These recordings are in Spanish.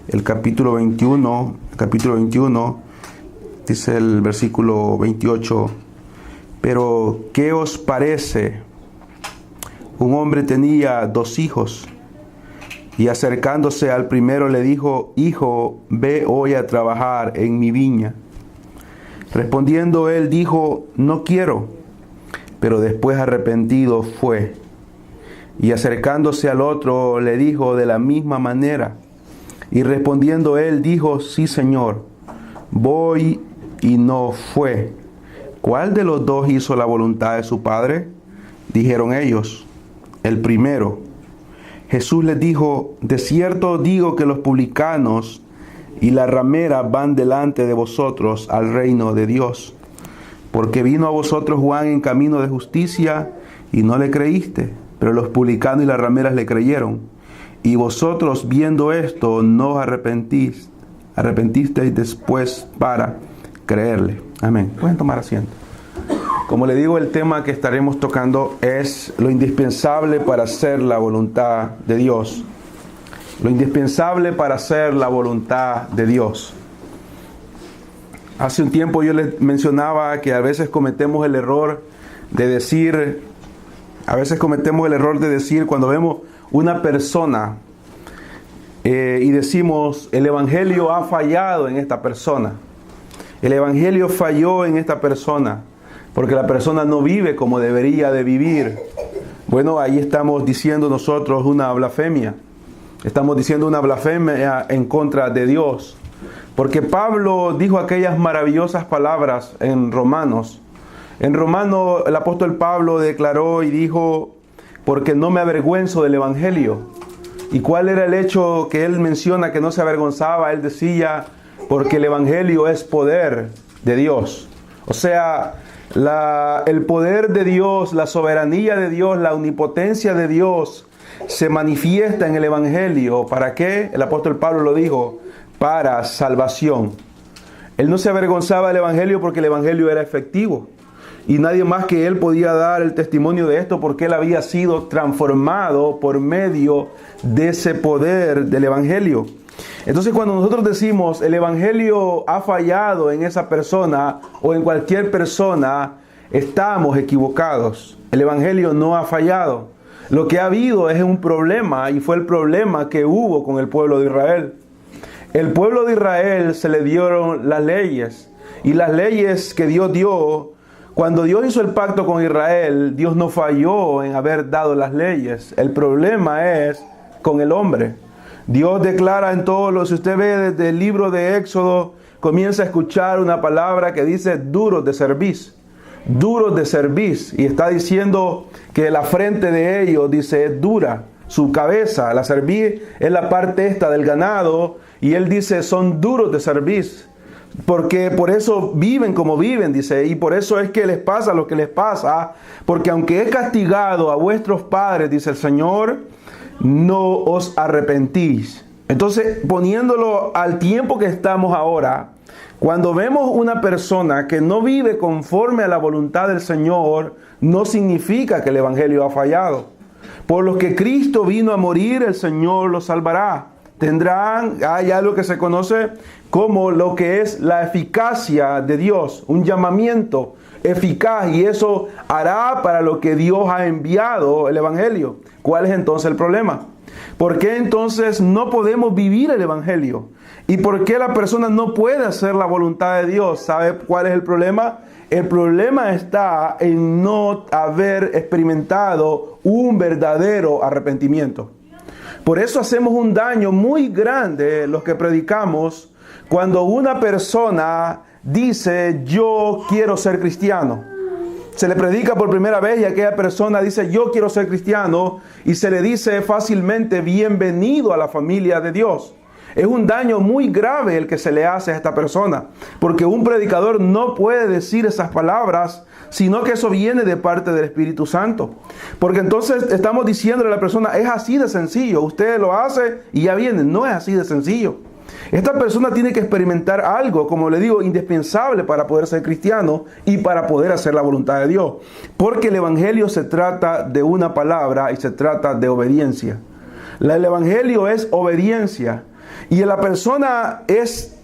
el capítulo 21, dice el versículo 28, pero ¿qué os parece? Un hombre tenía 2 hijos, y acercándose al primero le dijo: Hijo, ve hoy a trabajar en mi viña. Respondiendo él dijo: No quiero. Pero después arrepentido fue. Y acercándose al otro le dijo de la misma manera. Y respondiendo él dijo: Sí, Señor, voy. Y no fue. ¿Cuál de los 2 hizo la voluntad de su padre? Dijeron ellos: el primero. Jesús les dijo: de cierto digo que los publicanos y las rameras van delante de vosotros al reino de Dios. Porque vino a vosotros Juan en camino de justicia y no le creíste, pero los publicanos y las rameras le creyeron. Y vosotros, viendo esto, no os arrepentisteis después para creerle. Amén. Pueden tomar asiento. Como le digo, el tema que estaremos tocando es lo indispensable para hacer la voluntad de Dios. Lo indispensable para hacer la voluntad de Dios. Hace un tiempo yo les mencionaba que a veces cometemos el error de decir, cuando vemos una persona y decimos: el evangelio ha fallado en esta persona. El evangelio falló en esta persona porque la persona no vive como debería de vivir. Bueno, ahí estamos diciendo nosotros una blasfemia. Estamos diciendo una blasfemia en contra de Dios. Porque Pablo dijo aquellas maravillosas palabras en Romanos. En Romanos el apóstol Pablo declaró y dijo: porque no me avergüenzo del evangelio. ¿Y cuál era el hecho que él menciona que no se avergonzaba? Él decía: porque el evangelio es poder de Dios. O sea, el poder de Dios, la soberanía de Dios, la omnipotencia de Dios se manifiesta en el evangelio. ¿Para qué? El apóstol Pablo lo dijo: para salvación. Él no se avergonzaba del evangelio porque el evangelio era efectivo. Y nadie más que él podía dar el testimonio de esto, porque él había sido transformado por medio de ese poder del evangelio. Entonces, cuando nosotros decimos el evangelio ha fallado en esa persona o en cualquier persona, estamos equivocados. El evangelio no ha fallado. Lo que ha habido es un problema, y fue el problema que hubo con el pueblo de Israel. El pueblo de Israel se le dieron las leyes, y las leyes que Dios dio, cuando Dios hizo el pacto con Israel, Dios no falló en haber dado las leyes. El problema es con el hombre. Dios declara en todo lo, si usted ve desde el libro de Éxodo, comienza a escuchar una palabra que dice duros de cerviz. Duros de cerviz. Y está diciendo que la frente de ellos, dice, es dura. Su cabeza, la cerviz, es la parte esta del ganado. Y él dice, son duros de cerviz. Porque por eso viven como viven, dice. Y por eso es que les pasa lo que les pasa. Porque aunque he castigado a vuestros padres, dice el Señor, no os arrepentís. Entonces, poniéndolo al tiempo que estamos ahora, cuando vemos una persona que no vive conforme a la voluntad del Señor, no significa que el evangelio ha fallado. Por los que Cristo vino a morir, el Señor los salvará. Hay algo que se conoce como lo que es la eficacia de Dios, un llamamiento eficaz, y eso hará para lo que Dios ha enviado el evangelio. ¿Cuál es entonces el problema? ¿Por qué entonces no podemos vivir el evangelio? ¿Y por qué la persona no puede hacer la voluntad de Dios? ¿Sabe cuál es el problema? El problema está en no haber experimentado un verdadero arrepentimiento. Por eso hacemos un daño muy grande los que predicamos cuando una persona dice: yo quiero ser cristiano. Se le predica por primera vez y aquella persona dice: yo quiero ser cristiano, y se le dice fácilmente: bienvenido a la familia de Dios. Es un daño muy grave el que se le hace a esta persona, porque un predicador no puede decir esas palabras, sino que eso viene de parte del Espíritu Santo. Porque entonces estamos diciéndole a la persona: es así de sencillo, usted lo hace y ya viene. No es así de sencillo. Esta persona tiene que experimentar algo, como le digo, indispensable para poder ser cristiano y para poder hacer la voluntad de Dios. Porque el evangelio se trata de una palabra y se trata de obediencia. El evangelio es obediencia. Y la persona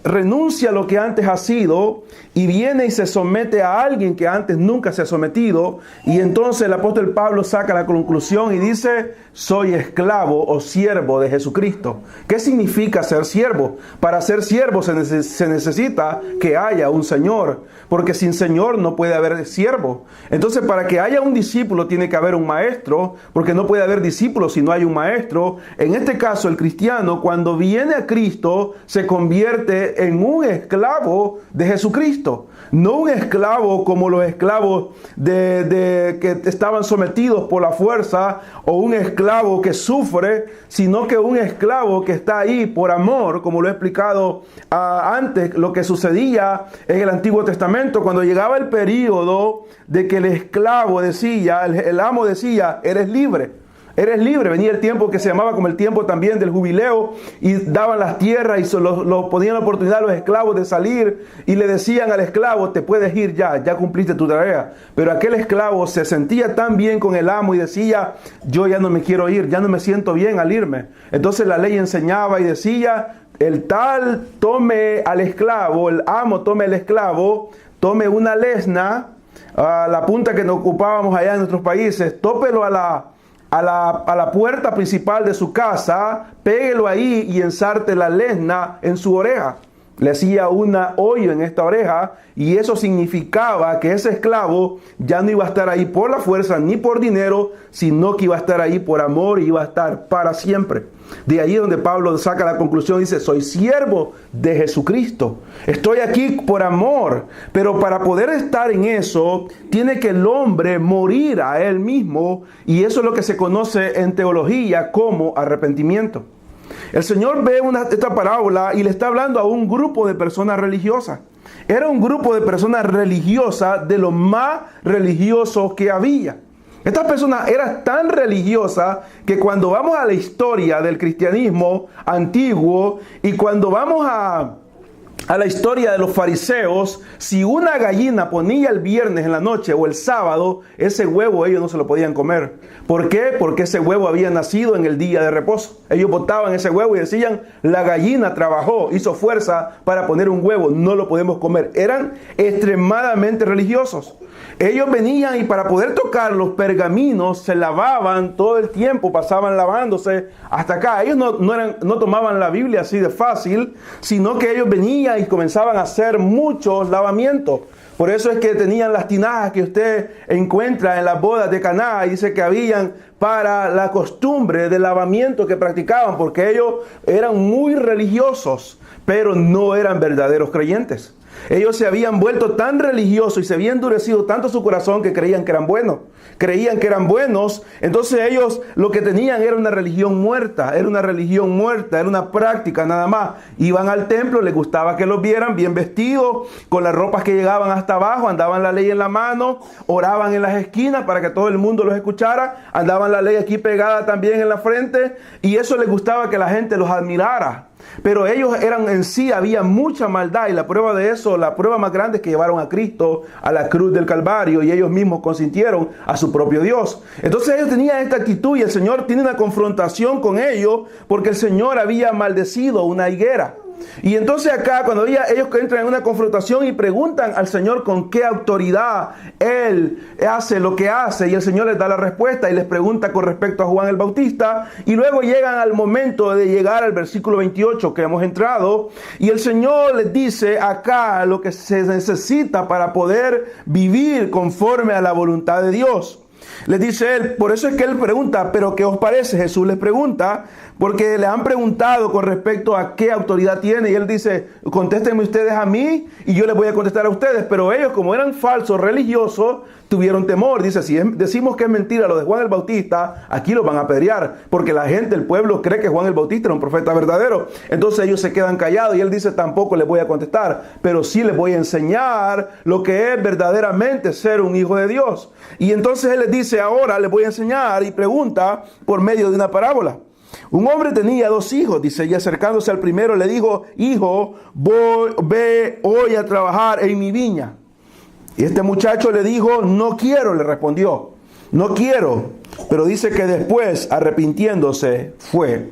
renuncia a lo que antes ha sido y viene y se somete a alguien que antes nunca se ha sometido. Y entonces el apóstol Pablo saca la conclusión y dice: soy esclavo o siervo de Jesucristo. ¿Qué significa ser siervo? Para ser siervo se necesita que haya un Señor, porque sin Señor no puede haber siervo. Entonces, para que haya un discípulo tiene que haber un maestro, porque no puede haber discípulo si no hay un maestro. En este caso, el cristiano, cuando viene a Cristo, se convierte en un esclavo de Jesucristo. No un esclavo como los esclavos que estaban sometidos por la fuerza, o un esclavo que sufre, sino que un esclavo que está ahí por amor, como lo he explicado antes, lo que sucedía en el Antiguo Testamento, cuando llegaba el periodo de que el esclavo decía, el amo decía: eres libre. Eres libre. Venía el tiempo que se llamaba como el tiempo también del jubileo, y daban las tierras y ponían la oportunidad a los esclavos de salir, y le decían al esclavo: te puedes ir ya cumpliste tu tarea. Pero aquel esclavo se sentía tan bien con el amo y decía: yo ya no me quiero ir, ya no me siento bien al irme. Entonces la ley enseñaba y decía: el tal tome al esclavo, el amo tome al esclavo, tome una lesna, a la punta que nos ocupábamos allá en nuestros países, tópelo a la puerta principal de su casa, péguelo ahí y ensarte la lesna en su oreja. Le hacía una hoyo en esta oreja, y eso significaba que ese esclavo ya no iba a estar ahí por la fuerza ni por dinero, sino que iba a estar ahí por amor y iba a estar para siempre. De ahí donde Pablo saca la conclusión, dice: soy siervo de Jesucristo. Estoy aquí por amor, pero para poder estar en eso, tiene que el hombre morir a él mismo, y eso es lo que se conoce en teología como arrepentimiento. El Señor ve esta parábola y le está hablando a un grupo de personas religiosas. Era un grupo de personas religiosas, de lo más religioso que había. Estas personas eran tan religiosas que cuando vamos a la historia del cristianismo antiguo, y cuando vamos a la historia de los fariseos, si una gallina ponía el viernes en la noche o el sábado, ese huevo ellos no se lo podían comer. ¿Por qué? Porque ese huevo había nacido en el día de reposo. Ellos botaban ese huevo y decían: la gallina trabajó, hizo fuerza para poner un huevo, no lo podemos comer. Eran extremadamente religiosos. Ellos venían y para poder tocar los pergaminos se lavaban todo el tiempo, pasaban lavándose hasta acá. Ellos no tomaban la Biblia así de fácil, sino que ellos venían y comenzaban a hacer muchos lavamientos. Por eso es que tenían las tinajas que usted encuentra en las bodas de Caná, y dice que habían para la costumbre del lavamiento que practicaban, porque ellos eran muy religiosos, pero no eran verdaderos creyentes. Ellos se habían vuelto tan religiosos y se había endurecido tanto su corazón que creían que eran buenos. Creían que eran buenos. Entonces ellos lo que tenían era una religión muerta. Era una religión muerta. Era una práctica nada más. Iban al templo, les gustaba que los vieran bien vestidos, con las ropas que llegaban hasta abajo, andaban la ley en la mano, oraban en las esquinas para que todo el mundo los escuchara, andaban la ley aquí pegada también en la frente, y eso les gustaba que la gente los admirara. Pero ellos eran en sí, había mucha maldad, y la prueba de eso, la prueba más grande es que llevaron a Cristo a la cruz del Calvario y ellos mismos consintieron a su propio Dios. Entonces ellos tenían esta actitud y el Señor tiene una confrontación con ellos porque el Señor había maldecido una higuera. Y entonces acá cuando ellos entran en una confrontación y preguntan al Señor con qué autoridad Él hace lo que hace, y el Señor les da la respuesta y les pregunta con respecto a Juan el Bautista, y luego llegan al momento de llegar al versículo 28 que hemos entrado, y el Señor les dice acá lo que se necesita para poder vivir conforme a la voluntad de Dios. Les dice Él, por eso es que Él pregunta: ¿pero qué os parece? Jesús les pregunta, porque le han preguntado con respecto a qué autoridad tiene, y Él dice: contéstenme ustedes a mí y yo les voy a contestar a ustedes. Pero ellos, como eran falsos religiosos, tuvieron temor. Dice: si decimos que es mentira lo de Juan el Bautista, aquí los van a apedrear, porque la gente, el pueblo, cree que Juan el Bautista era un profeta verdadero. Entonces ellos se quedan callados y Él dice: tampoco les voy a contestar, pero sí les voy a enseñar lo que es verdaderamente ser un hijo de Dios. Y entonces Él les dice: ahora les voy a enseñar, y pregunta por medio de una parábola. Un hombre tenía 2 hijos, dice, y acercándose al primero le dijo: hijo, ve hoy a trabajar en mi viña. Y este muchacho le dijo: no quiero, le respondió, no quiero. Pero dice que después, arrepintiéndose, fue.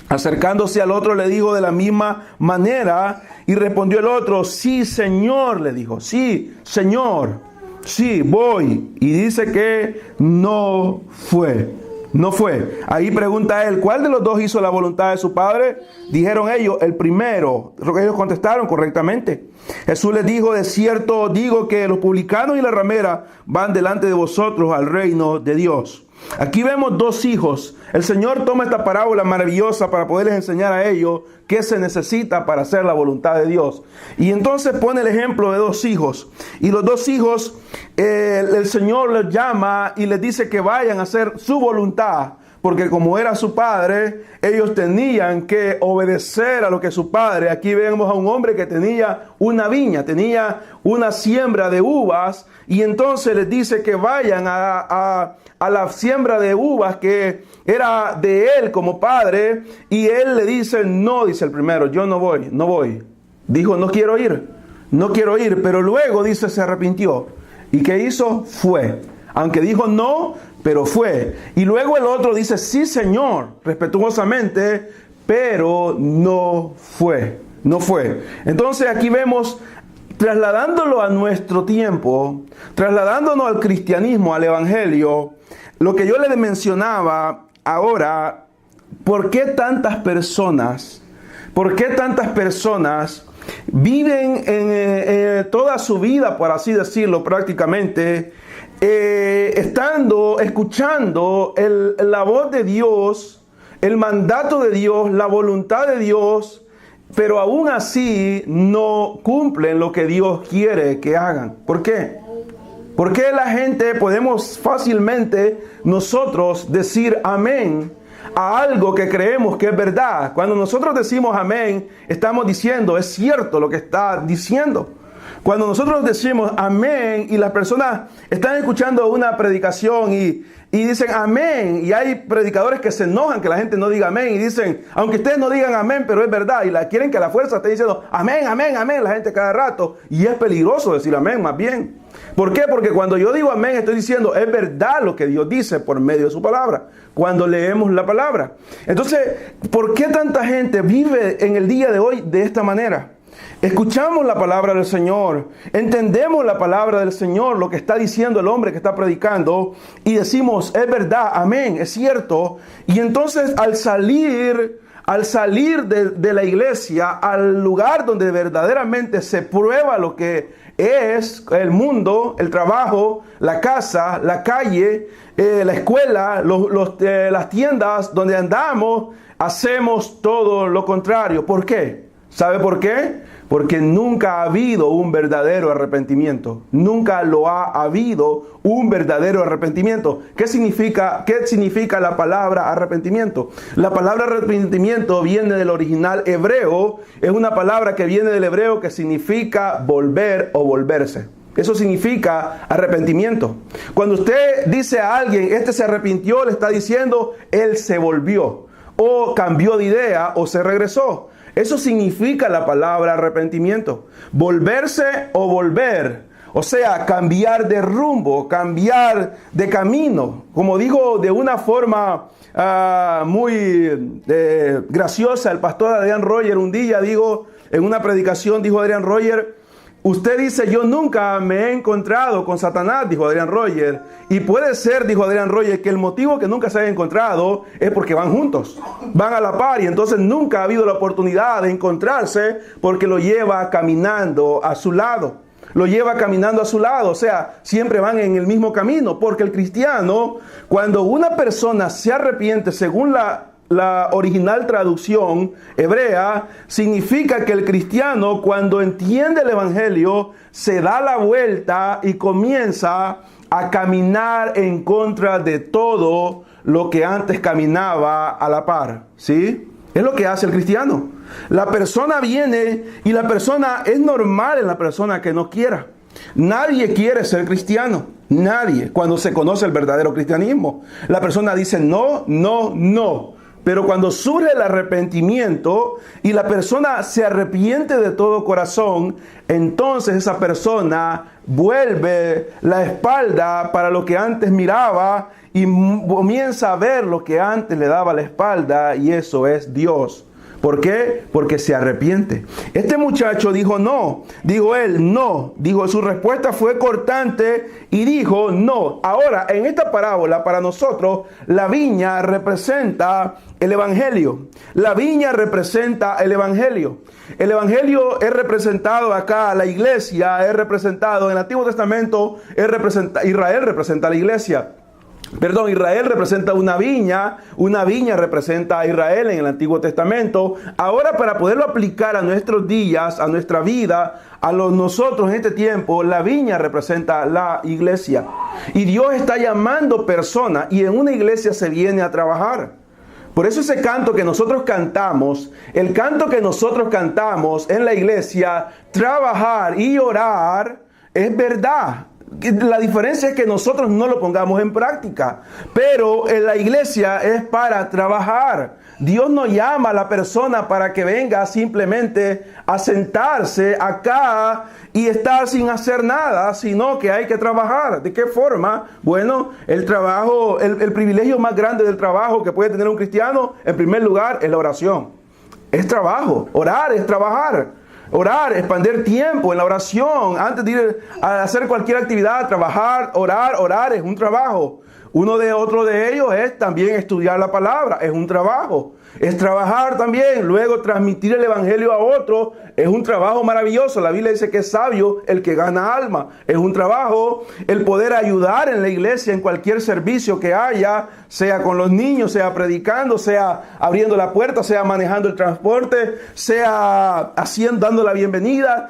Acercándose al otro le dijo de la misma manera, y respondió el otro, sí, Señor, le dijo, sí, Señor, sí, voy. Y dice que no fue. No fue. Ahí pregunta él, ¿cuál de los dos hizo la voluntad de su padre? Dijeron ellos, el primero. Ellos contestaron correctamente. Jesús les dijo, de cierto os digo que los publicanos y la ramera van delante de vosotros al reino de Dios. Aquí vemos dos hijos. El Señor toma esta parábola maravillosa para poderles enseñar a ellos qué se necesita para hacer la voluntad de Dios. Y entonces pone el ejemplo de dos hijos. Y los dos hijos, el Señor les llama y les dice que vayan a hacer su voluntad. Porque como era su padre, ellos tenían que obedecer a lo que su padre. Aquí vemos a un hombre que tenía una viña, tenía una siembra de uvas. Y entonces les dice que vayan a la siembra de uvas que era de él como padre. Y él le dice, no, dice el primero, yo no voy. Dijo, no quiero ir. Pero luego dice, se arrepintió. ¿Y qué hizo? Fue. Aunque dijo no, pero fue. Y luego el otro dice, sí, Señor, respetuosamente, pero no fue. Entonces aquí vemos, trasladándolo a nuestro tiempo, trasladándonos al cristianismo, al evangelio, lo que yo le mencionaba ahora, ¿por qué tantas personas viven en toda su vida, por así decirlo, prácticamente, escuchando la voz de Dios, el mandato de Dios, la voluntad de Dios, pero aún así no cumplen lo que Dios quiere que hagan? ¿Por qué? Porque la gente podemos fácilmente nosotros decir amén a algo que creemos que es verdad. Cuando nosotros decimos amén, estamos diciendo, es cierto lo que está diciendo. Cuando nosotros decimos amén y las personas están escuchando una predicación y dicen amén, y hay predicadores que se enojan que la gente no diga amén y dicen, aunque ustedes no digan amén, pero es verdad, y quieren que la fuerza esté diciendo amén, amén, amén, la gente cada rato, y es peligroso decir amén más bien. ¿Por qué? Porque cuando yo digo amén, estoy diciendo es verdad lo que Dios dice por medio de su palabra, cuando leemos la palabra. Entonces, ¿por qué tanta gente vive en el día de hoy de esta manera? Escuchamos la palabra del Señor, entendemos la palabra del Señor, lo que está diciendo el hombre que está predicando, y decimos, es verdad, amén, es cierto. Y entonces al salir de la iglesia, al lugar donde verdaderamente se prueba lo que es el mundo, el trabajo, la casa, la calle, la escuela, las tiendas donde andamos, hacemos todo lo contrario. ¿Por qué? ¿Sabe por qué? Porque nunca ha habido un verdadero arrepentimiento. Nunca lo ha habido un verdadero arrepentimiento. ¿Qué significa la palabra arrepentimiento? La palabra arrepentimiento viene del original hebreo. Es una palabra que viene del hebreo que significa volver o volverse. Eso significa arrepentimiento. Cuando usted dice a alguien, este se arrepintió, le está diciendo, él se volvió, o cambió de idea, o se regresó. Eso significa la palabra arrepentimiento. Volverse o volver. O sea, cambiar de rumbo, cambiar de camino. Como dijo de una forma muy graciosa el pastor Adrián Roger un día, en una predicación, dijo Adrián Roger, usted dice, yo nunca me he encontrado con Satanás, dijo Adrián Roger. Y puede ser, dijo Adrián Roger, que el motivo que nunca se haya encontrado es porque van juntos, van a la par. Y entonces nunca ha habido la oportunidad de encontrarse porque lo lleva caminando a su lado. O sea, siempre van en el mismo camino. Porque el cristiano, cuando una persona se arrepiente, según la original traducción hebrea, significa que el cristiano, cuando entiende el evangelio, se da la vuelta y comienza a caminar en contra de todo lo que antes caminaba a la par. ¿Sí? Es lo que hace el cristiano. La persona viene y la persona, es normal en la persona que no quiera. Nadie quiere ser cristiano. Nadie. Cuando se conoce el verdadero cristianismo, la persona dice no, no, no. Pero cuando surge el arrepentimiento y la persona se arrepiente de todo corazón, entonces esa persona vuelve la espalda para lo que antes miraba y comienza a ver lo que antes le daba la espalda, y eso es Dios. ¿Por qué? Porque se arrepiente. Este muchacho dijo no, dijo él no, dijo, su respuesta fue cortante y dijo no. Ahora, en esta parábola, para nosotros, la viña representa el evangelio. La viña representa el evangelio. El evangelio es representado acá, la iglesia es representado, en el Antiguo Testamento Israel representa a la iglesia. Perdón, Israel representa una viña representa a Israel en el Antiguo Testamento. Ahora, para poderlo aplicar a nuestros días, a nuestra vida, nosotros en este tiempo, la viña representa la iglesia. Y Dios está llamando personas, y en una iglesia se viene a trabajar. Por eso ese canto que nosotros cantamos, el canto que nosotros cantamos en la iglesia, trabajar y orar, es verdad. La diferencia es que nosotros no lo pongamos en práctica, pero en la iglesia es para trabajar. Dios no llama a la persona para que venga simplemente a sentarse acá y estar sin hacer nada, sino que hay que trabajar. ¿De qué forma? Bueno, el trabajo, el privilegio más grande del trabajo que puede tener un cristiano, en primer lugar, es la oración. Es trabajo. Orar es trabajar. Orar, expandir tiempo en la oración, antes de ir a hacer cualquier actividad, trabajar, orar es un trabajo. Otro de ellos es también estudiar la palabra, es un trabajo. Es trabajar también, luego transmitir el evangelio a otro, es un trabajo maravilloso. La Biblia dice que es sabio el que gana alma, es un trabajo. El poder ayudar en la iglesia en cualquier servicio que haya, sea con los niños, sea predicando, sea abriendo la puerta, sea manejando el transporte, sea dando la bienvenida,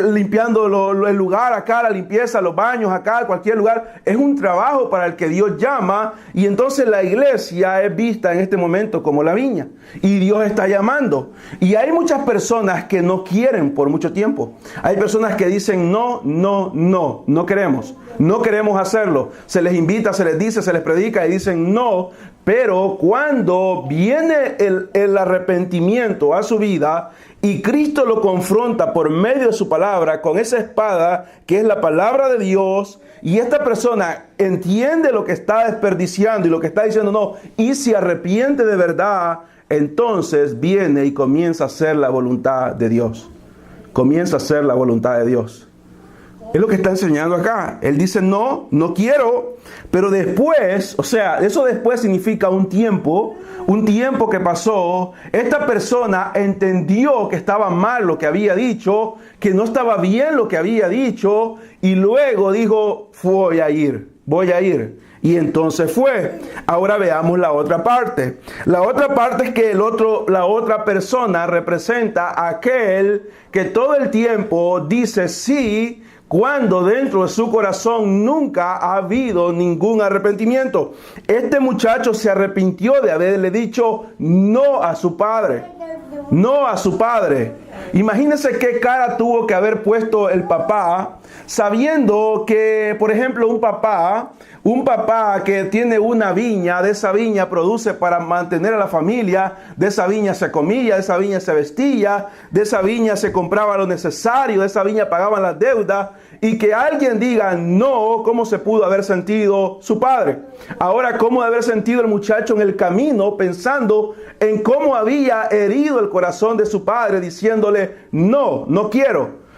limpiando el lugar acá, la limpieza, los baños acá, cualquier lugar. Es un trabajo para el que Dios llama, y entonces la iglesia es vista en este momento como la viña, y Dios está llamando. Y hay muchas personas que no quieren por mucho tiempo. Hay personas que dicen no queremos hacerlo. Se les invita, se les dice, se les predica y dicen no. Pero cuando viene el arrepentimiento a su vida y Cristo lo confronta por medio de su palabra con esa espada que es la palabra de Dios, y esta persona entiende lo que está desperdiciando y lo que está diciendo no, y se arrepiente de verdad, entonces viene y comienza a hacer la voluntad de Dios. Comienza a hacer la voluntad de Dios. Es lo que está enseñando acá. Él dice no quiero, pero después, o sea, eso después significa un tiempo que pasó. Esta persona entendió que estaba mal lo que había dicho, que no estaba bien lo que había dicho, y luego dijo, voy a ir. Y entonces fue. Ahora veamos la otra parte. La otra parte es que la otra persona representa a aquel que todo el tiempo dice sí, cuando dentro de su corazón nunca ha habido ningún arrepentimiento. Este muchacho se arrepintió de haberle dicho no a su padre. No a su padre. Imagínense qué cara tuvo que haber puesto el papá, sabiendo que, por ejemplo, un papá que tiene una viña, de esa viña produce para mantener a la familia, de esa viña se comía, de esa viña se vestía, de esa viña se compraba lo necesario, de esa viña pagaban las deudas, y que alguien diga no, ¿cómo se pudo haber sentido su padre? Ahora, ¿cómo debe haber sentido el muchacho en el camino, pensando en cómo había herido el corazón de su padre, diciéndole no quiero?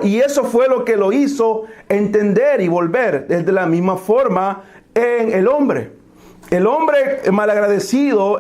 Y eso fue lo que lo hizo entender y volver. De la misma forma en el hombre. El hombre malagradecido,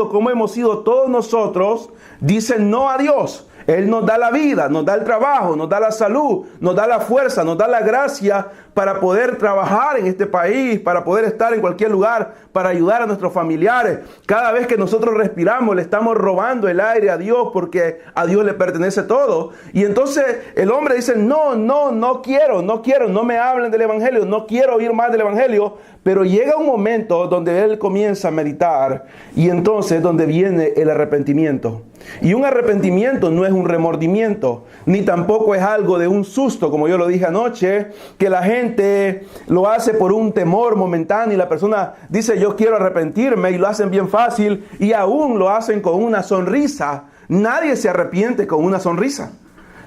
como hemos sido todos nosotros, dice no a Dios. Él nos da la vida, nos da el trabajo, nos da la salud, nos da la fuerza, nos da la gracia para poder trabajar en este país, para poder estar en cualquier lugar, para ayudar a nuestros familiares. Cada vez que nosotros respiramos, le estamos robando el aire a Dios, porque a Dios le pertenece todo. Y entonces el hombre dice, no quiero, no me hablen del evangelio, no quiero oír más del evangelio. Pero llega un momento donde él comienza a meditar, y entonces donde viene el arrepentimiento. Y un arrepentimiento no es un remordimiento, ni tampoco es algo de un susto, como yo lo dije anoche, que la gente repente lo hace por un temor momentáneo y la persona dice yo quiero arrepentirme y lo hacen bien fácil y aún lo hacen con una sonrisa. Nadie se arrepiente con una sonrisa.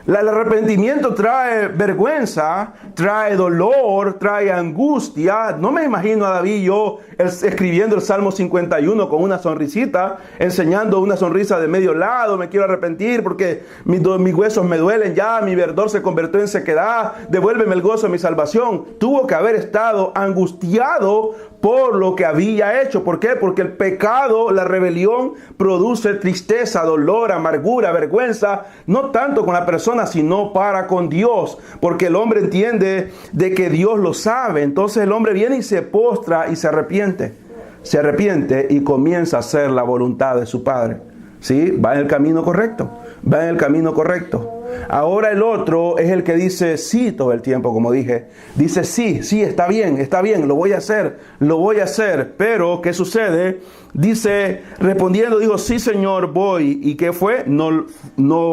El arrepentimiento trae vergüenza, trae dolor, trae angustia. No me imagino a David yo escribiendo el Salmo 51 con una sonrisita, enseñando una sonrisa de medio lado. Me quiero arrepentir porque mis huesos me duelen ya, mi verdor se convirtió en sequedad, devuélveme el gozo de mi salvación. Tuvo que haber estado angustiado por lo que había hecho. ¿Por qué? Porque el pecado, la rebelión, produce tristeza, dolor, amargura, vergüenza, no tanto con la persona, sino para con Dios, porque el hombre entiende de que Dios lo sabe. Entonces el hombre viene y se postra y se arrepiente y comienza a hacer la voluntad de su Padre. ¿Sí? Va en el camino correcto, va en el camino correcto. Ahora el otro es el que dice sí todo el tiempo, como dije. Dice sí, está bien, lo voy a hacer. Pero, ¿qué sucede? Dice, respondiendo, digo, sí Señor, voy. ¿Y qué fue? No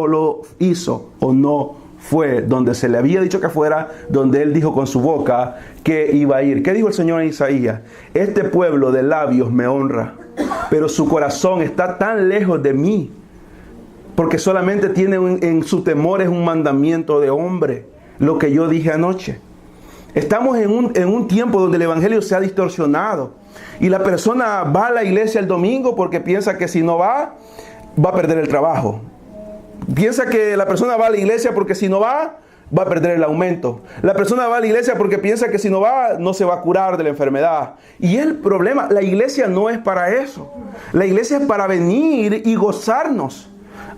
lo hizo o no fue donde se le había dicho que fuera, donde él dijo con su boca que iba a ir. ¿Qué dijo el Señor en Isaías? Este pueblo de labios me honra, pero su corazón está tan lejos de mí, porque solamente tiene en su temor es un mandamiento de hombre, lo que yo dije anoche. Estamos en un tiempo donde el evangelio se ha distorsionado y la persona va a la iglesia el domingo porque piensa que si no va a perder el trabajo. Piensa que la persona va a la iglesia porque si no va a perder el aumento. La persona va a la iglesia porque piensa que si no va, no se va a curar de la enfermedad. Y el problema, la iglesia no es para eso. La iglesia es para venir y gozarnos,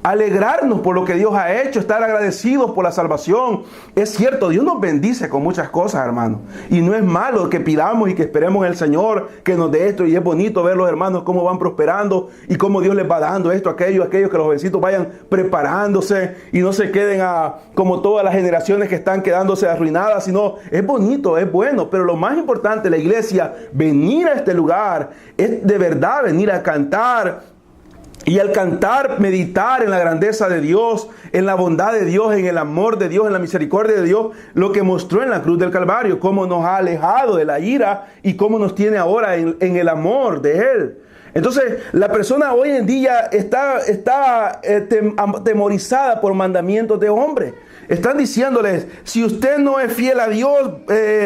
alegrarnos por lo que Dios ha hecho, estar agradecidos por la salvación. Es cierto, Dios nos bendice con muchas cosas, hermanos. Y no es malo que pidamos y que esperemos en el Señor que nos dé esto. Y es bonito ver los hermanos cómo van prosperando y cómo Dios les va dando esto, aquello, que los jovencitos vayan preparándose y no se queden como todas las generaciones que están quedándose arruinadas, sino es bonito, es bueno. Pero lo más importante, la iglesia, venir a este lugar, es de verdad venir a cantar. Y al cantar, meditar en la grandeza de Dios, en la bondad de Dios, en el amor de Dios, en la misericordia de Dios, lo que mostró en la cruz del Calvario, cómo nos ha alejado de la ira y cómo nos tiene ahora en el amor de Él. Entonces, la persona hoy en día está atemorizada por mandamientos de hombre. Están diciéndoles, si usted no es fiel a Dios,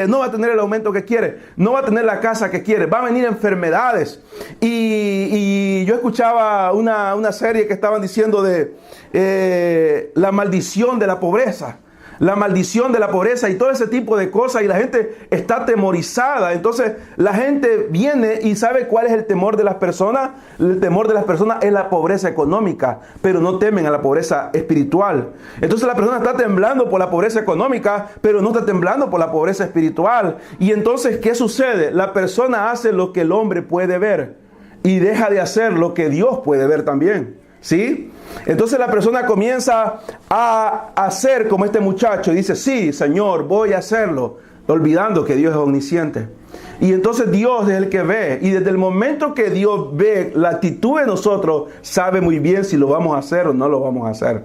no va a tener el aumento que quiere, no va a tener la casa que quiere, va a venir enfermedades. Y yo escuchaba una serie que estaban diciendo de la maldición de la pobreza. La maldición de la pobreza y todo ese tipo de cosas, y la gente está atemorizada. Entonces la gente viene y sabe cuál es el temor de las personas. El temor de las personas es la pobreza económica, pero no temen a la pobreza espiritual. Entonces la persona está temblando por la pobreza económica, pero no está temblando por la pobreza espiritual. Y entonces, ¿qué sucede? La persona hace lo que el hombre puede ver y deja de hacer lo que Dios puede ver también. ¿Sí? Entonces la persona comienza a hacer como este muchacho y dice, sí, Señor, voy a hacerlo, olvidando que Dios es omnisciente. Y entonces Dios es el que ve, y desde el momento que Dios ve la actitud de nosotros, sabe muy bien si lo vamos a hacer o no lo vamos a hacer.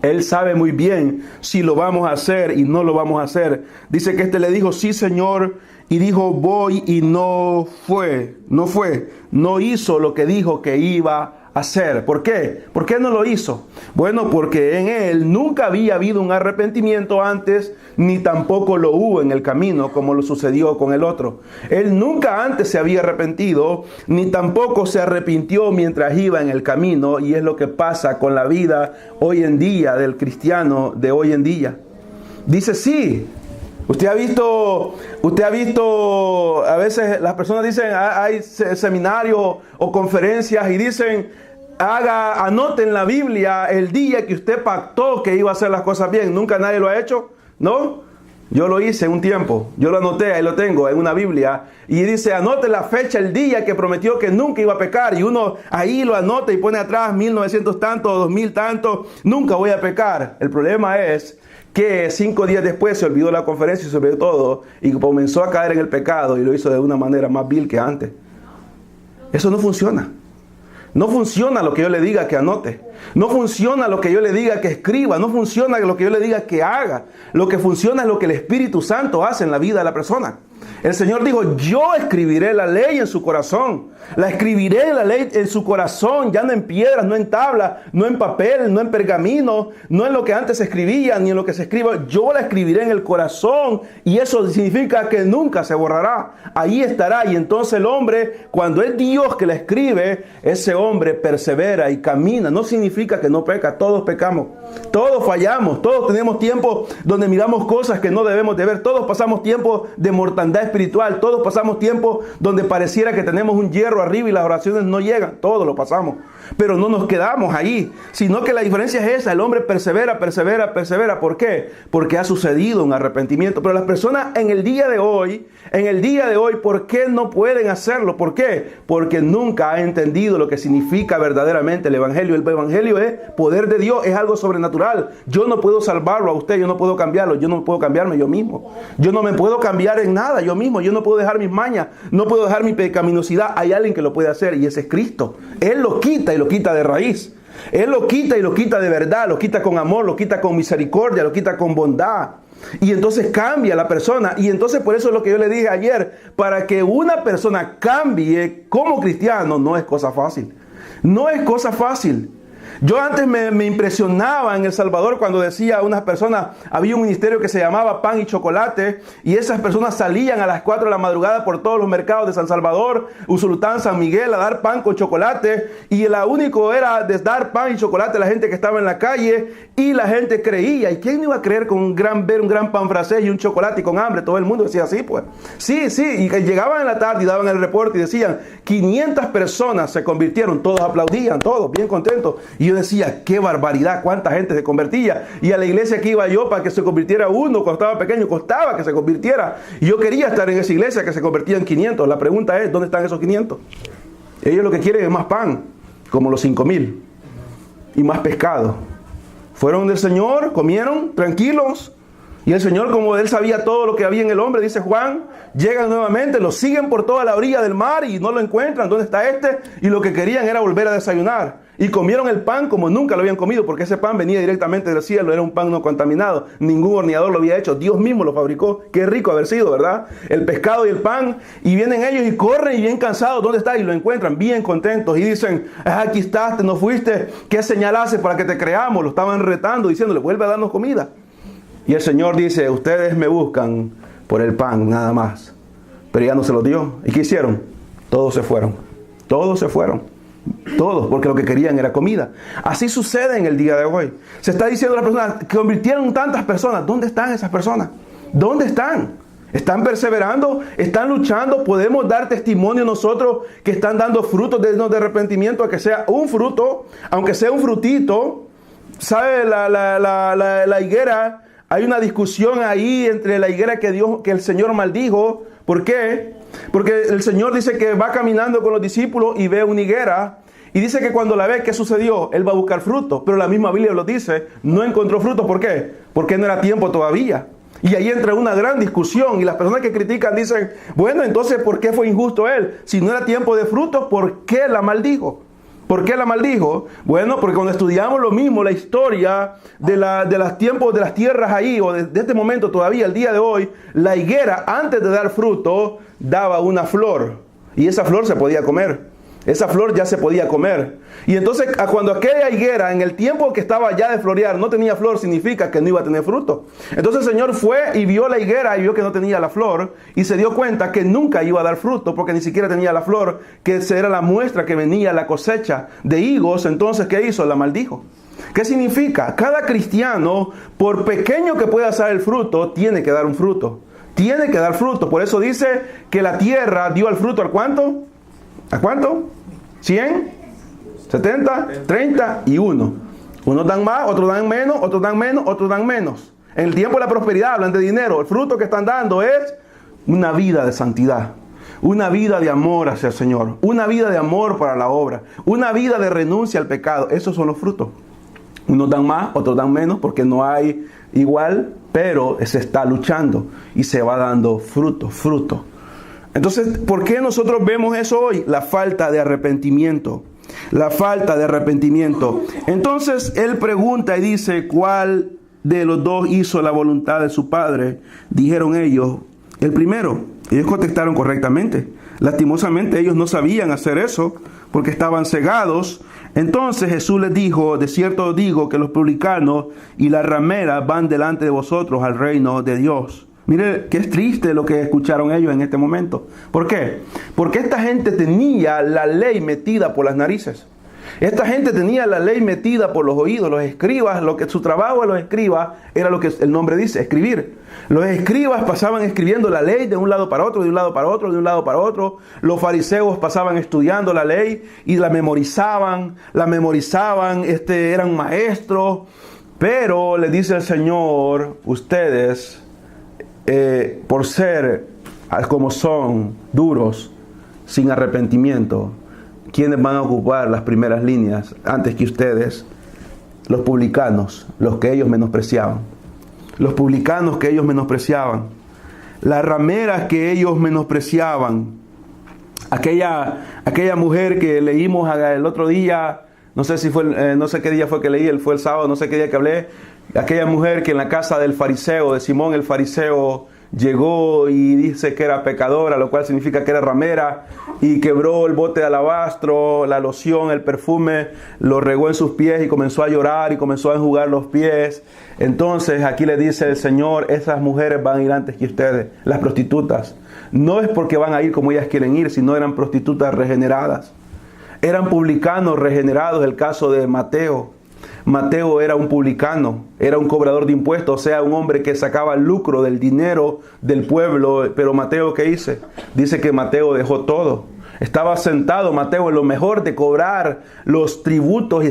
Él sabe muy bien si lo vamos a hacer y no lo vamos a hacer. Dice que le dijo, sí, Señor, y dijo, voy, y no hizo lo que dijo que iba a hacer. ¿Por qué? ¿Por qué no lo hizo? Bueno, porque en él nunca había habido un arrepentimiento antes, ni tampoco lo hubo en el camino, como lo sucedió con el otro. Él nunca antes se había arrepentido, ni tampoco se arrepintió mientras iba en el camino, y es lo que pasa con la vida hoy en día del cristiano de hoy en día. Dice, sí. Usted ha visto, a veces las personas dicen, hay seminarios o conferencias y dicen, anoten en la Biblia el día que usted pactó que iba a hacer las cosas bien. Nunca nadie lo ha hecho, ¿no? Yo lo hice un tiempo, yo lo anoté, ahí lo tengo en una Biblia, y dice, anote la fecha, el día que prometió que nunca iba a pecar, y uno ahí lo anota y pone atrás 1900 tanto, 2000 tanto, nunca voy a pecar. El problema es que 5 días después se olvidó la conferencia y se olvidó todo, y comenzó a caer en el pecado, y lo hizo de una manera más vil que antes. Eso no funciona. No funciona lo que yo le diga que anote. No funciona lo que yo le diga que escriba. No funciona lo que yo le diga que haga. Lo que funciona es lo que el Espíritu Santo hace en la vida de la persona. El Señor dijo, yo escribiré la ley en su corazón. La escribiré la ley en su corazón, ya no en piedras, no en tablas, no en papel, no en pergamino, no en lo que antes se escribía, ni en lo que se escriba. Yo la escribiré en el corazón, y eso significa que nunca se borrará. Ahí estará, y entonces el hombre, cuando es Dios que la escribe, ese hombre persevera y camina. No significa que no peca, todos pecamos, todos fallamos, todos tenemos tiempo donde miramos cosas que no debemos de ver, todos pasamos tiempo de mortandad espiritual, todos pasamos tiempo donde pareciera que tenemos un hierro arriba y las oraciones no llegan, todos lo pasamos, pero no nos quedamos ahí, sino que la diferencia es esa: el hombre persevera. ¿Por qué? Porque ha sucedido un arrepentimiento. Pero las personas en el día de hoy, ¿por qué no pueden hacerlo? ¿Por qué? Porque nunca ha entendido lo que significa verdaderamente el Evangelio. El Evangelio es poder de Dios, es algo sobrenatural. Yo no puedo salvarlo a usted, yo no puedo cambiarlo, yo no puedo cambiarme yo mismo. Yo no me puedo cambiar en nada yo mismo, yo no puedo dejar mis mañas, no puedo dejar mi pecaminosidad. Hay alguien que lo puede hacer, y ese es Cristo. Él lo quita, y lo quita de raíz. Él lo quita, y lo quita de verdad, lo quita con amor, lo quita con misericordia, lo quita con bondad. Y entonces cambia la persona. Y entonces por eso es lo que yo le dije ayer: para que una persona cambie como cristiano no es cosa fácil. No es cosa fácil. Yo antes me impresionaba en El Salvador cuando decía a unas personas, había un ministerio que se llamaba Pan y Chocolate, y esas personas salían a las 4 de la madrugada por todos los mercados de San Salvador, Usulután, San Miguel, a dar pan con chocolate, y la único era de dar pan y chocolate a la gente que estaba en la calle, y la gente creía. ¿Y quién iba a creer con ver un gran pan francés y un chocolate y con hambre? Todo el mundo decía así, pues. Sí, y llegaban en la tarde y daban el reporte y decían, 500 personas se convirtieron, todos aplaudían, todos bien contentos. Y yo decía, qué barbaridad, cuánta gente se convertía. Y a la iglesia que iba yo, para que se convirtiera uno, cuando estaba pequeño, costaba que se convirtiera. Y yo quería estar en esa iglesia que se convertía en 500. La pregunta es, ¿dónde están esos 500? Ellos lo que quieren es más pan, como los 5,000, y más pescado. Fueron del Señor, comieron tranquilos, y el Señor, como Él sabía todo lo que había en el hombre, dice Juan, llegan nuevamente, lo siguen por toda la orilla del mar y no lo encuentran. ¿Dónde está este? Y lo que querían era volver a desayunar. Y comieron el pan como nunca lo habían comido, porque ese pan venía directamente del cielo, era un pan no contaminado. Ningún horneador lo había hecho, Dios mismo lo fabricó. Qué rico haber sido, ¿verdad? El pescado y el pan. Y vienen ellos y corren y bien cansados. ¿Dónde está? Y lo encuentran bien contentos y dicen, aquí estás, te no fuiste, ¿qué señal haces para que te creamos? Lo estaban retando, diciéndole, vuelve a darnos comida. Y el Señor dice, ustedes me buscan por el pan, nada más. Pero ya no se lo dio. ¿Y qué hicieron? Todos se fueron. Todos se fueron. Todos, porque lo que querían era comida. Así sucede en el día de hoy. Se está diciendo a las personas, que convirtieron tantas personas. ¿Dónde están esas personas? ¿Dónde están? ¿Están perseverando? ¿Están luchando? ¿Podemos dar testimonio nosotros que están dando frutos de arrepentimiento, a que sea un fruto, aunque sea un frutito? ¿Sabe la higuera? Hay una discusión ahí entre la higuera que el Señor maldijo. ¿Por qué? Porque el Señor dice que va caminando con los discípulos y ve una higuera. Y dice que cuando la ve, ¿qué sucedió? Él va a buscar frutos. Pero la misma Biblia lo dice, no encontró frutos. ¿Por qué? Porque no era tiempo todavía. Y ahí entra una gran discusión. Y las personas que critican dicen, bueno, entonces, ¿por qué fue injusto él? Si no era tiempo de frutos, ¿por qué la maldijo? ¿Por qué la maldijo? Bueno, porque cuando estudiamos lo mismo, la historia de los tiempos de las tierras ahí, o de este momento todavía, el día de hoy, la higuera, antes de dar fruto, daba una flor. Y esa flor se podía comer. Esa flor ya se podía comer. Y entonces, cuando aquella higuera, en el tiempo que estaba ya de florear, no tenía flor, significa que no iba a tener fruto. Entonces el Señor fue y vio la higuera y vio que no tenía la flor. Y se dio cuenta que nunca iba a dar fruto, porque ni siquiera tenía la flor, que esa era la muestra que venía la cosecha de higos. Entonces, ¿qué hizo? La maldijo. ¿Qué significa? Cada cristiano, por pequeño que pueda ser el fruto, tiene que dar un fruto. Tiene que dar fruto. Por eso dice que la tierra dio el fruto ¿al cuánto? ¿A cuánto? ¿100? ¿70? 30 y 1. Unos dan más, otros dan menos, otros dan menos, otros dan menos. En el tiempo de la prosperidad hablan de dinero. El fruto que están dando es una vida de santidad, una vida de amor hacia el Señor, una vida de amor para la obra, una vida de renuncia al pecado. Esos son los frutos. Unos dan más, otros dan menos, porque no hay igual, pero se está luchando y se va dando fruto. Entonces, ¿por qué nosotros vemos eso hoy? La falta de arrepentimiento. La falta de arrepentimiento. Entonces él pregunta y dice, ¿cuál de los dos hizo la voluntad de su padre? Dijeron ellos, el primero. Ellos contestaron correctamente. Lastimosamente ellos no sabían hacer eso porque estaban cegados. Entonces Jesús les dijo, de cierto os digo que los publicanos y las rameras van delante de vosotros al reino de Dios. Mire que es triste lo que escucharon ellos en este momento. ¿Por qué? Porque esta gente tenía la ley metida por las narices. Esta gente tenía la ley metida por los oídos. Los escribas, su trabajo de los escribas era lo que el nombre dice, escribir. Los escribas pasaban escribiendo la ley de un lado para otro, de un lado para otro, de un lado para otro. Los fariseos pasaban estudiando la ley y la memorizaban, eran maestros. Pero le dice el Señor, ustedes, por ser como son, duros, sin arrepentimiento, ¿quiénes van a ocupar las primeras líneas antes que ustedes? Los publicanos, los que ellos menospreciaban. Los publicanos que ellos menospreciaban. Las rameras que ellos menospreciaban. Aquella mujer que leímos el otro día, no sé qué día fue que leí, fue el sábado, no sé qué día que hablé. Aquella mujer que en la casa del fariseo, de Simón el fariseo, llegó y dice que era pecadora, lo cual significa que era ramera, y quebró el bote de alabastro, la loción, el perfume, lo regó en sus pies y comenzó a llorar y comenzó a enjugar los pies. Entonces aquí le dice el Señor, esas mujeres van a ir antes que ustedes, las prostitutas. No es porque van a ir como ellas quieren ir, sino eran prostitutas regeneradas. Eran publicanos regenerados. El caso de Mateo. Mateo era un publicano, era un cobrador de impuestos, o sea, un hombre que sacaba lucro del dinero del pueblo. Pero Mateo, ¿qué hizo? Dice que Mateo dejó todo. Estaba sentado Mateo en lo mejor de cobrar los tributos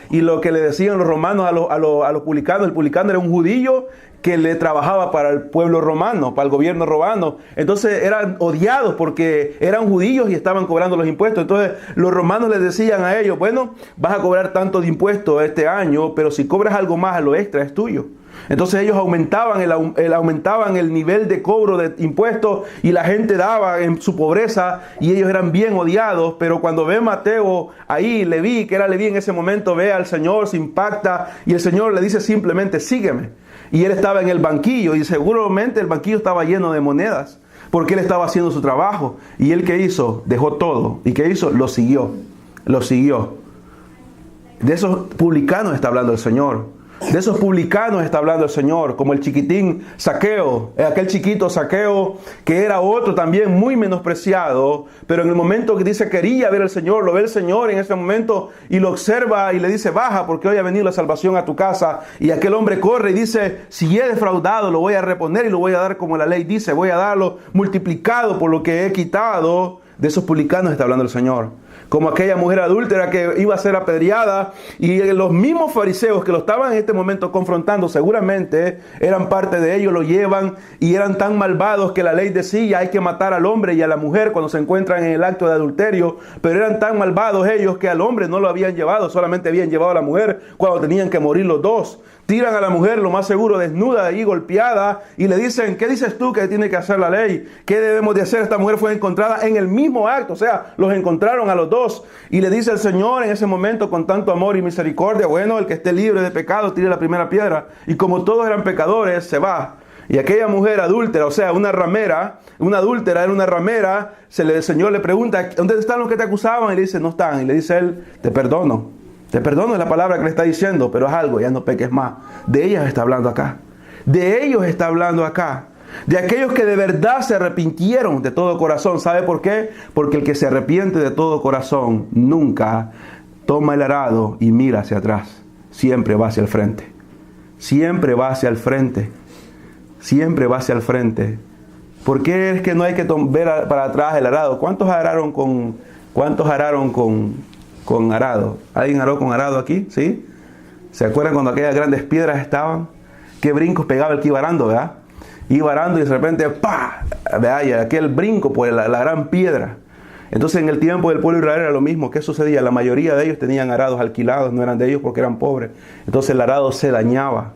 y lo que le decían los romanos a los publicanos. El publicano era un judío que le trabajaba para el pueblo romano, para el gobierno romano. Entonces eran odiados porque eran judíos y estaban cobrando los impuestos. Entonces los romanos les decían a ellos, bueno, vas a cobrar tanto de impuestos este año, pero si cobras algo más a lo extra es tuyo. Entonces ellos aumentaban el nivel de cobro de impuestos y la gente daba en su pobreza y ellos eran bien odiados. Pero cuando ve Mateo ahí, Leví, que era Leví en ese momento, ve al Señor, se impacta y el Señor le dice simplemente, sígueme. Y él estaba en el banquillo y seguramente el banquillo estaba lleno de monedas porque él estaba haciendo su trabajo. ¿Y él qué hizo? Dejó todo. ¿Y qué hizo? Lo siguió. Lo siguió. De esos publicanos está hablando el Señor. De esos publicanos está hablando el Señor, como el chiquitín Zaqueo, aquel chiquito Zaqueo que era otro también muy menospreciado, pero en el momento que dice quería ver al Señor, lo ve el Señor en ese momento y lo observa y le dice, baja porque hoy ha venido la salvación a tu casa. Y aquel hombre corre y dice, si he defraudado lo voy a reponer y lo voy a dar como la ley dice, voy a darlo multiplicado por lo que he quitado. De esos publicanos está hablando el Señor. Como aquella mujer adúltera que iba a ser apedreada, y los mismos fariseos que lo estaban en este momento confrontando, seguramente eran parte de ellos, lo llevan y eran tan malvados que la ley decía hay que matar al hombre y a la mujer cuando se encuentran en el acto de adulterio, pero eran tan malvados ellos que al hombre no lo habían llevado, solamente habían llevado a la mujer cuando tenían que morir los dos. Tiran a la mujer, lo más seguro, desnuda y golpeada, y le dicen, ¿qué dices tú que tiene que hacer la ley? ¿Qué debemos de hacer? Esta mujer fue encontrada en el mismo acto, o sea, los encontraron a los dos. Y le dice el Señor en ese momento con tanto amor y misericordia, bueno, el que esté libre de pecado, tire la primera piedra. Y como todos eran pecadores, se va. Y aquella mujer adúltera, o sea, una adúltera, era una ramera, el Señor le pregunta, ¿dónde están los que te acusaban? Y le dice, no están. Y le dice él, te perdono. Te perdono es la palabra que le está diciendo, pero es algo, ya no peques más. De ellas está hablando acá. De ellos está hablando acá. De aquellos que de verdad se arrepintieron de todo corazón. ¿Sabe por qué? Porque el que se arrepiente de todo corazón nunca toma el arado y mira hacia atrás. Siempre va hacia el frente. Siempre va hacia el frente. Siempre va hacia el frente. ¿Por qué es que no hay que ver para atrás el arado? ¿Cuántos araron con arado? ¿Alguien aró con arado aquí? ¿Sí? ¿Se acuerdan cuando aquellas grandes piedras estaban? ¿Qué brincos pegaba el que iba arando, verdad? Iba arando y de repente, ¡pah! ¿Verdad? Y aquel brinco, pues la gran piedra. Entonces en el tiempo del pueblo de Israel era lo mismo. ¿Qué sucedía? La mayoría de ellos tenían arados alquilados, no eran de ellos porque eran pobres. Entonces el arado se dañaba.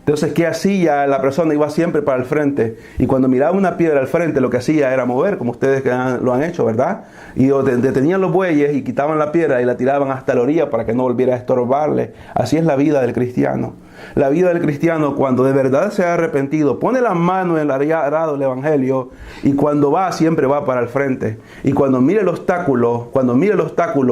Entonces, ¿qué hacía? La persona iba siempre para el frente. Y cuando miraba una piedra al frente, lo que hacía era mover, como ustedes lo han hecho, ¿verdad? Y detenían los bueyes y quitaban la piedra y la tiraban hasta la orilla para que no volviera a estorbarle. Así es la vida del cristiano. La vida del cristiano, cuando de verdad se ha arrepentido, pone la mano en el arado del Evangelio, y cuando va, siempre va para el frente. Y cuando mire el obstáculo,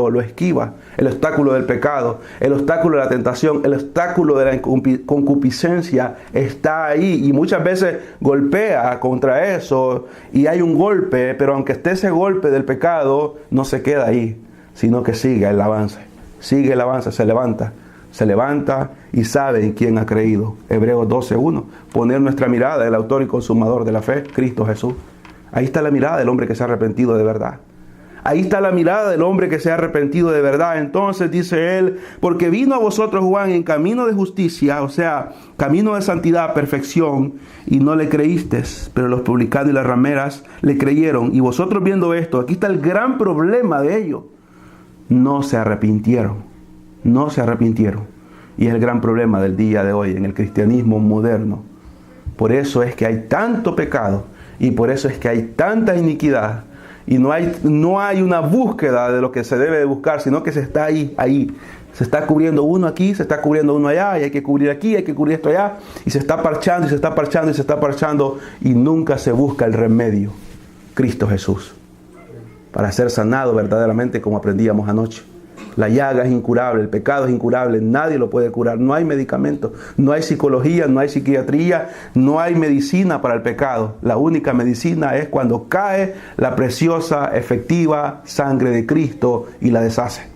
lo esquiva. El obstáculo del pecado, el obstáculo de la tentación, el obstáculo de la concupiscencia está ahí. Y muchas veces golpea contra eso y hay un golpe, pero aunque esté ese golpe del pecado, no se queda ahí, sino que sigue el avance. Sigue el avance, se levanta y sabe en quién ha creído. Hebreos 12:1. Poner nuestra mirada, el autor y consumador de la fe, Cristo Jesús. Ahí está la mirada del hombre que se ha arrepentido de verdad. Ahí está la mirada del hombre que se ha arrepentido de verdad. Entonces dice él, porque vino a vosotros Juan en camino de justicia, o sea, camino de santidad, perfección, y no le creísteis, pero los publicanos y las rameras le creyeron. Y vosotros viendo esto, aquí está el gran problema de ellos. No se arrepintieron. Y es el gran problema del día de hoy en el cristianismo moderno. Por eso es que hay tanto pecado y por eso es que hay tanta iniquidad. Y no hay una búsqueda de lo que se debe de buscar, sino que se está ahí. Se está cubriendo uno aquí, se está cubriendo uno allá, y hay que cubrir aquí, hay que cubrir esto allá. Y se está parchando, y se está parchando, y se está parchando. Y nunca se busca el remedio. Cristo Jesús. Para ser sanado verdaderamente, como aprendíamos anoche. La llaga es incurable, el pecado es incurable, nadie lo puede curar, no hay medicamento, no hay psicología, no hay psiquiatría, no hay medicina para el pecado. La única medicina es cuando cae la preciosa, efectiva sangre de Cristo y la deshace.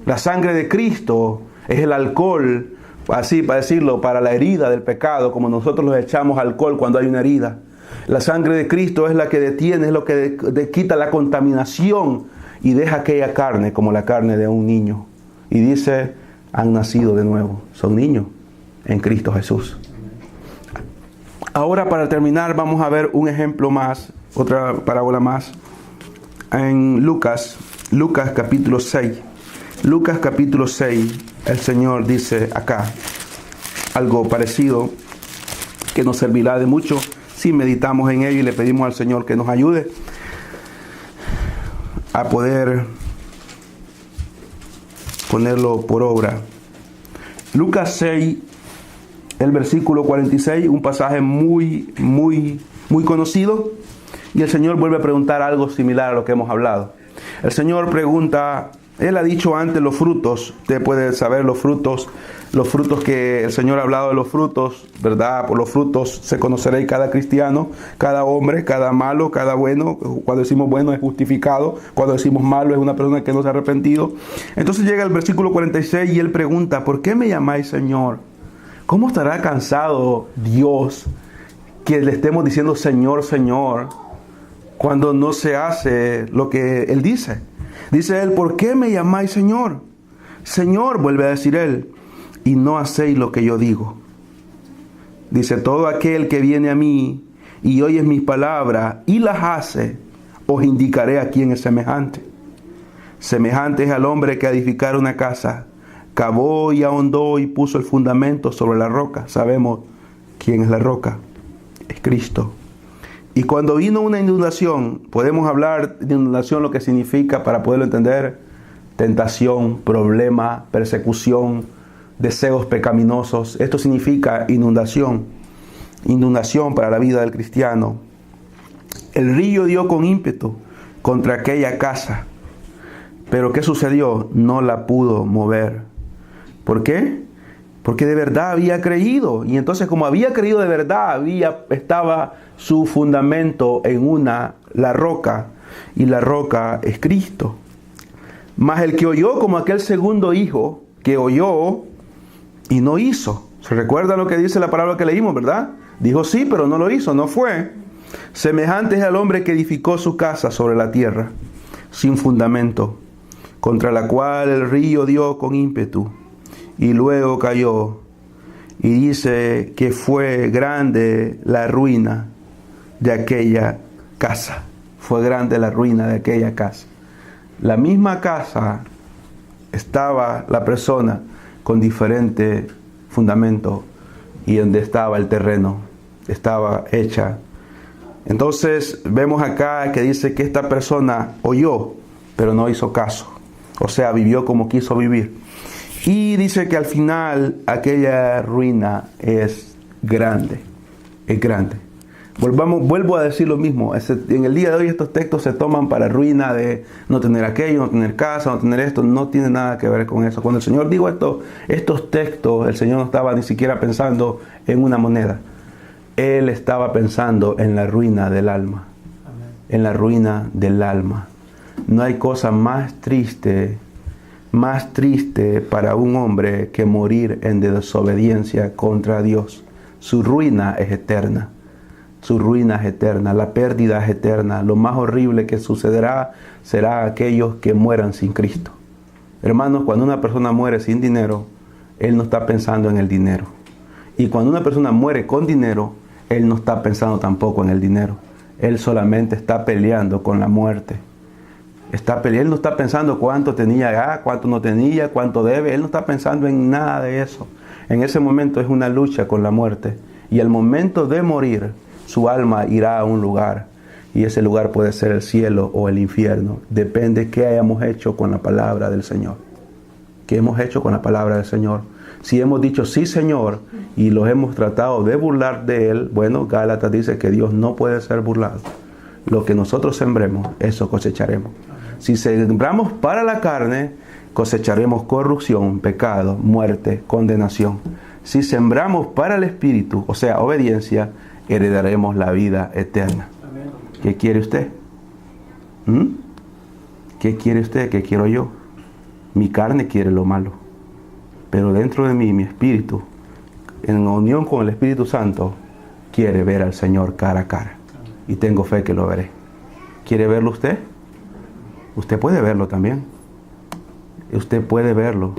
La sangre de Cristo es el alcohol, así para decirlo, para la herida del pecado, como nosotros le echamos alcohol cuando hay una herida. La sangre de Cristo es la que detiene, es lo que quita la contaminación y deja aquella carne como la carne de un niño. Y dice, han nacido de nuevo. Son niños en Cristo Jesús. Ahora, para terminar, vamos a ver un ejemplo más, otra parábola más. En Lucas capítulo 6. Lucas capítulo 6, el Señor dice acá algo parecido que nos servirá de mucho si meditamos en ello y le pedimos al Señor que nos ayude a poder ponerlo por obra. Lucas 6, el versículo 46, un pasaje muy conocido, y el Señor vuelve a preguntar algo similar a lo que hemos hablado. El Señor pregunta, Él ha dicho antes los frutos, usted puede saber los frutos que el Señor ha hablado de los frutos, ¿verdad? Por los frutos se conoceréis cada cristiano, cada hombre, cada malo, cada bueno. Cuando decimos bueno es justificado, cuando decimos malo es una persona que no se ha arrepentido. Entonces llega el versículo 46 y Él pregunta, ¿por qué me llamáis Señor? ¿Cómo estará cansado Dios que le estemos diciendo Señor, Señor, cuando no se hace lo que Él dice? Dice Él, ¿por qué me llamáis Señor? Señor, vuelve a decir Él, y no hacéis lo que yo digo. Dice, todo aquel que viene a mí y oye mis palabras y las hace, os indicaré a quién es semejante. Semejante es al hombre que edificara una casa, cavó y ahondó y puso el fundamento sobre la roca. Sabemos quién es la roca, es Cristo. Y cuando vino una inundación, podemos hablar de inundación, lo que significa para poderlo entender: tentación, problema, persecución, deseos pecaminosos. Esto significa inundación para la vida del cristiano. El río dio con ímpetu contra aquella casa, pero ¿qué sucedió? No la pudo mover. ¿Por qué? Porque de verdad había creído, y entonces como había creído de verdad, estaba su fundamento en la roca, y la roca es Cristo. Mas el que oyó, como aquel segundo hijo que oyó y no hizo. ¿Se recuerda lo que dice la palabra que leímos, verdad? Dijo sí, pero no lo hizo, no fue. Semejante es al hombre que edificó su casa sobre la tierra, sin fundamento, contra la cual el río dio con ímpetu, y luego cayó. Y dice que fue grande la ruina de aquella casa. Fue grande la ruina de aquella casa. La misma casa estaba la persona con diferente fundamento. y donde estaba el terreno, estaba hecha. Entonces vemos acá que dice que esta persona oyó, pero no hizo caso. O sea, vivió como quiso vivir. Y dice que al final aquella ruina es grande. Es grande. Vuelvo a decir lo mismo. En el día de hoy estos textos se toman para ruina de no tener aquello, no tener casa, no tener esto. No tiene nada que ver con eso. Cuando el Señor dijo estos textos, el Señor no estaba ni siquiera pensando en una moneda. Él estaba pensando en la ruina del alma. En la ruina del alma. No hay cosa más triste para un hombre que morir en desobediencia contra Dios. Su ruina es eterna. Su ruina es eterna, la pérdida es eterna. Lo más horrible que sucederá será aquellos que mueran sin Cristo. Hermanos, cuando una persona muere sin dinero, él no está pensando en el dinero. Y cuando una persona muere con dinero, él no está pensando tampoco en el dinero. Él solamente está peleando con la muerte. Él no está pensando cuánto tenía, cuánto no tenía, cuánto debe. Él no está pensando en nada de eso. En ese momento es una lucha con la muerte. Y al momento de morir, su alma irá a un lugar. Y ese lugar puede ser el cielo o el infierno. Depende qué hayamos hecho con la palabra del Señor. ¿Qué hemos hecho con la palabra del Señor? Si hemos dicho sí, Señor, y los hemos tratado de burlar de Él, bueno, Gálatas dice que Dios no puede ser burlado. Lo que nosotros sembremos, eso cosecharemos. Si sembramos para la carne, cosecharemos corrupción, pecado, muerte, condenación. Si sembramos para el Espíritu, o sea, obediencia, heredaremos la vida eterna. ¿Qué quiere usted? ¿Qué quiere usted? ¿Qué quiero yo? Mi carne quiere lo malo. Pero dentro de mí, mi espíritu, en unión con el Espíritu Santo, quiere ver al Señor cara a cara. Y tengo fe que lo veré. ¿Quiere verlo usted? Usted puede verlo también. Usted puede verlo.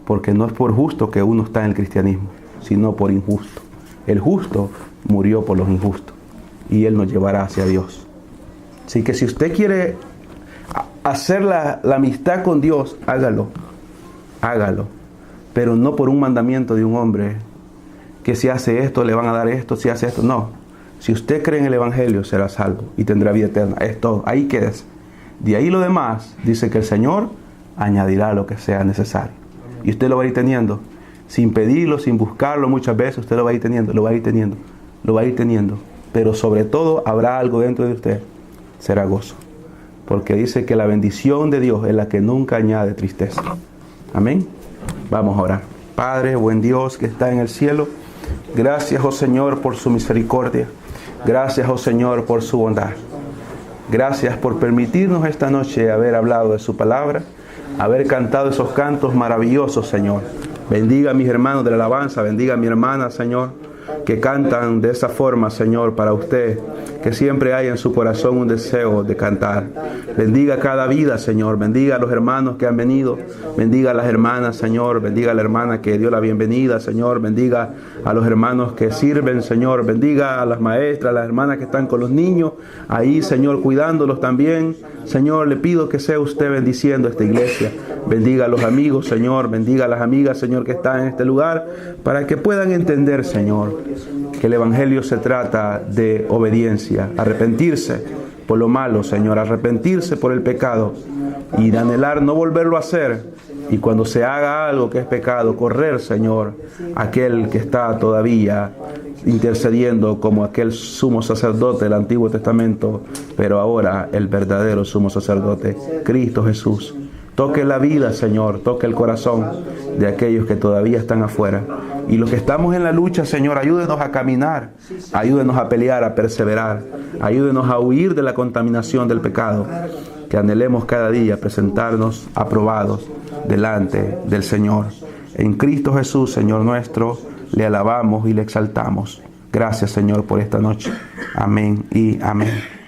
Porque no es por justo que uno está en el cristianismo, sino por injusto. El justo murió por los injustos. Y Él nos llevará hacia Dios. Así que si usted quiere hacer la amistad con Dios, hágalo. Hágalo. Pero no por un mandamiento de un hombre. Que si hace esto, le van a dar esto, si hace esto. No. Si usted cree en el Evangelio, será salvo y tendrá vida eterna. Es todo. Ahí quédese. De ahí lo demás, dice que el Señor añadirá lo que sea necesario. Y usted lo va a ir teniendo. Sin pedirlo, sin buscarlo muchas veces, usted lo va a ir teniendo, lo va a ir teniendo, lo va a ir teniendo. Pero sobre todo habrá algo dentro de usted. Será gozo. Porque dice que la bendición de Dios es la que nunca añade tristeza. Amén. Vamos a orar. Padre, buen Dios que está en el cielo. Gracias, oh Señor, por su misericordia. Gracias, oh Señor, por su bondad. Gracias por permitirnos esta noche haber hablado de su palabra, haber cantado esos cantos maravillosos, Señor. Bendiga a mis hermanos de la alabanza, bendiga a mi hermana, Señor, que cantan de esa forma, Señor, para usted, que siempre hay en su corazón un deseo de cantar. Bendiga cada vida, Señor, bendiga a los hermanos que han venido, bendiga a las hermanas, Señor, bendiga a la hermana que dio la bienvenida, Señor, bendiga a los hermanos que sirven, Señor, bendiga a las maestras, a las hermanas que están con los niños, ahí, Señor, cuidándolos también. Señor, le pido que sea usted bendiciendo esta iglesia. Bendiga a los amigos, Señor, bendiga a las amigas, Señor, que están en este lugar, para que puedan entender, Señor, que el Evangelio se trata de obediencia, arrepentirse por lo malo, Señor, arrepentirse por el pecado y de anhelar no volverlo a hacer. Y cuando se haga algo que es pecado, correr, Señor, aquel que está todavía intercediendo como aquel sumo sacerdote del Antiguo Testamento, pero ahora el verdadero sumo sacerdote, Cristo Jesús. Toque la vida, Señor, toque el corazón de aquellos que todavía están afuera. Y los que estamos en la lucha, Señor, ayúdenos a caminar, ayúdenos a pelear, a perseverar, ayúdenos a huir de la contaminación del pecado, que anhelemos cada día presentarnos aprobados delante del Señor. En Cristo Jesús, Señor nuestro, le alabamos y le exaltamos. Gracias, Señor, por esta noche. Amén y amén.